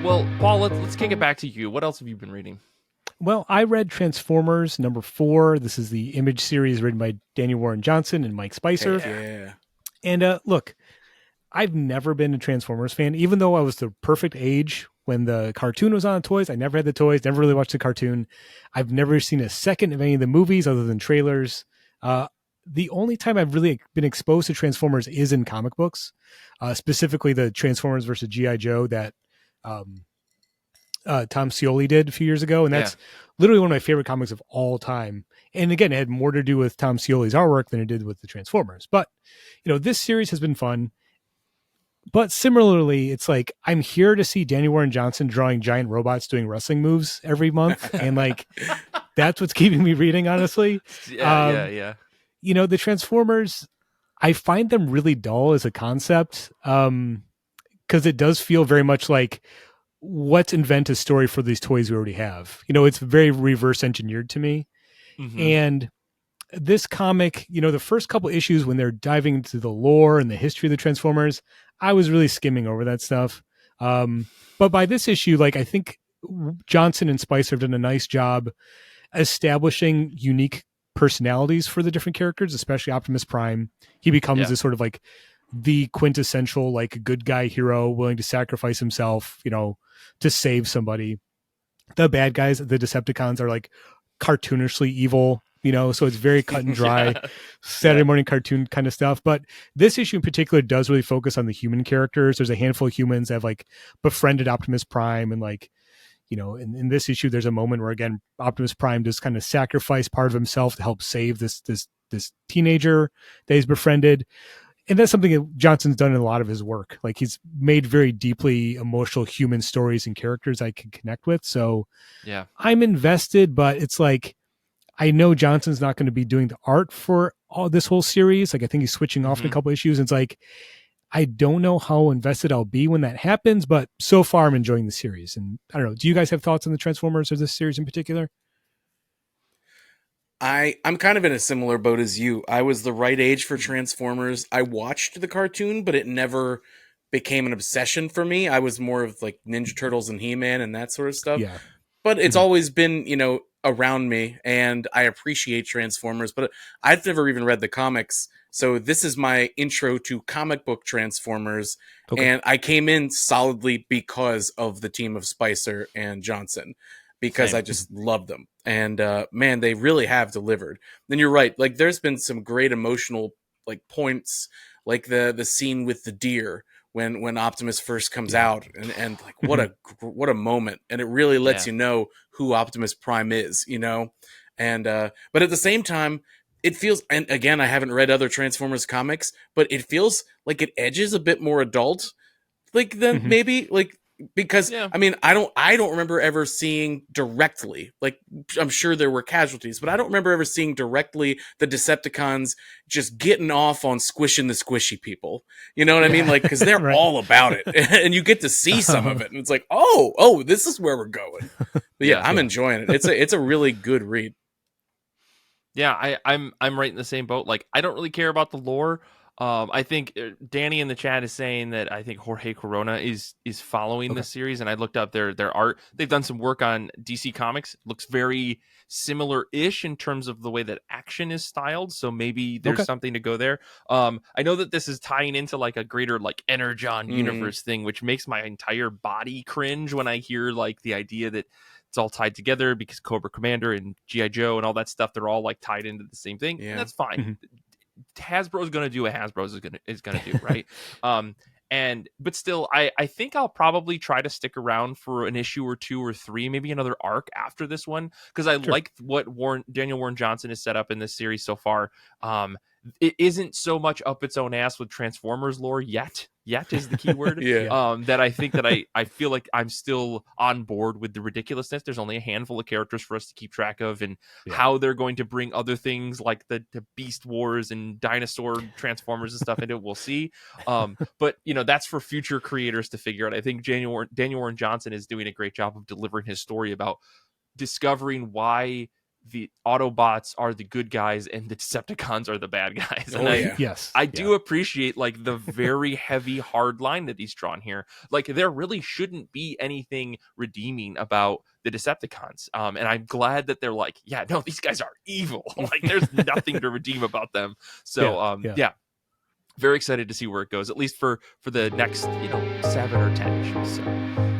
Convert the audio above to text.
Well, Paul, let's kick it back to you. What else have you been reading? Well, I read Transformers #4. This is the Image series written by Daniel Warren Johnson and Mike Spicer. Heck yeah. And look, I've never been a Transformers fan, even though I was the perfect age when the cartoon was on toys. I never had the toys, never really watched the cartoon. I've never seen a second of any of the movies other than trailers. The only time I've really been exposed to Transformers is in comic books, specifically the Transformers versus G.I. Joe that Tom Scioli did a few years ago. And that's literally one of my favorite comics of all time. And again, it had more to do with Tom Scioli's artwork than it did with the Transformers. But, this series has been fun. But similarly, it's like, I'm here to see Daniel Warren Johnson drawing giant robots doing wrestling moves every month. And that's what's keeping me reading, honestly. Yeah. The Transformers, I find them really dull as a concept. Because it does feel very much like, let's invent a story for these toys we already have. It's very reverse engineered to me. Mm-hmm. And this comic, the first couple issues when they're diving into the lore and the history of the Transformers, I was really skimming over that stuff. But by this issue, I think Johnson and Spicer have done a nice job establishing unique personalities for the different characters, especially Optimus Prime. He becomes this sort of the quintessential good guy hero willing to sacrifice himself, to save somebody. The bad guys, the Decepticons, are cartoonishly evil. So it's very cut and dry, Saturday morning cartoon kind of stuff. But this issue in particular does really focus on the human characters. There's a handful of humans that have befriended Optimus Prime. And in this issue, there's a moment where, again, Optimus Prime does kind of sacrifice part of himself to help save this teenager that he's befriended. And that's something that Johnson's done in a lot of his work. He's made very deeply emotional human stories and characters I can connect with. So I'm invested, but it's I know Johnson's not going to be doing the art for all this whole series. I think he's switching off in a couple issues. And it's I don't know how invested I'll be when that happens, but so far I'm enjoying the series. And I don't know, do you guys have thoughts on the Transformers or this series in particular? I'm kind of in a similar boat as you. I was the right age for Transformers. I watched the cartoon, but it never became an obsession for me. I was more of Ninja Turtles and He-Man and that sort of stuff. Yeah. But it's always been, around me, and I appreciate Transformers, but I've never even read the comics. So this is my intro to comic book Transformers. Okay. And I came in solidly because of the team of Spicer and Johnson, because I just love them. And man, they really have delivered. Then you're right. There's been some great emotional points, the scene with the deer when Optimus first comes out, and what a moment. And it really lets you know who Optimus Prime is, and but at the same time, it feels, and again, I haven't read other Transformers comics, but it feels like it edges a bit more adult, than maybe because I mean, I don't remember ever seeing directly, I'm sure there were casualties, but I don't remember ever seeing directly the Decepticons just getting off on squishing the squishy people. You know what I mean? Because they're all about it, and you get to see some of it, and it's oh, this is where we're going. But I'm enjoying it. It's a really good read. Yeah, I'm right in the same boat. I don't really care about the lore. I think Danny in the chat is saying that I think Jorge Corona is following this series, and I looked up their art. They've done some work on DC Comics. It looks very similar-ish in terms of the way that action is styled, so maybe there's something to go there. I know that this is tying into a greater Energon universe thing, which makes my entire body cringe when I hear the idea that it's all tied together, because Cobra Commander and G.I. Joe and all that stuff, they're all tied into the same thing. Yeah. And that's fine. Hasbro's going to do what Hasbro's is going to do, right? But still, I think I'll probably try to stick around for an issue or two or three, maybe another arc after this one, because I like what Daniel Warren Johnson has set up in this series so far. It isn't so much up its own ass with Transformers lore yet is the key word. That I think that I feel like I'm still on board with the ridiculousness. There's only a handful of characters for us to keep track of, and how they're going to bring other things like the Beast Wars and dinosaur Transformers and stuff into it, we'll see. But that's for future creators to figure out. I think Daniel Warren Johnson is doing a great job of delivering his story about discovering why the Autobots are the good guys and the Decepticons are the bad guys. And yes, I do appreciate like the very heavy hard line that he's drawn here. Like there really shouldn't be anything redeeming about the Decepticons. And I'm glad that they're like, yeah, no, these guys are evil. Like there's nothing to redeem about them. So yeah, very excited to see where it goes, at least for the next 7 or 10 issues. So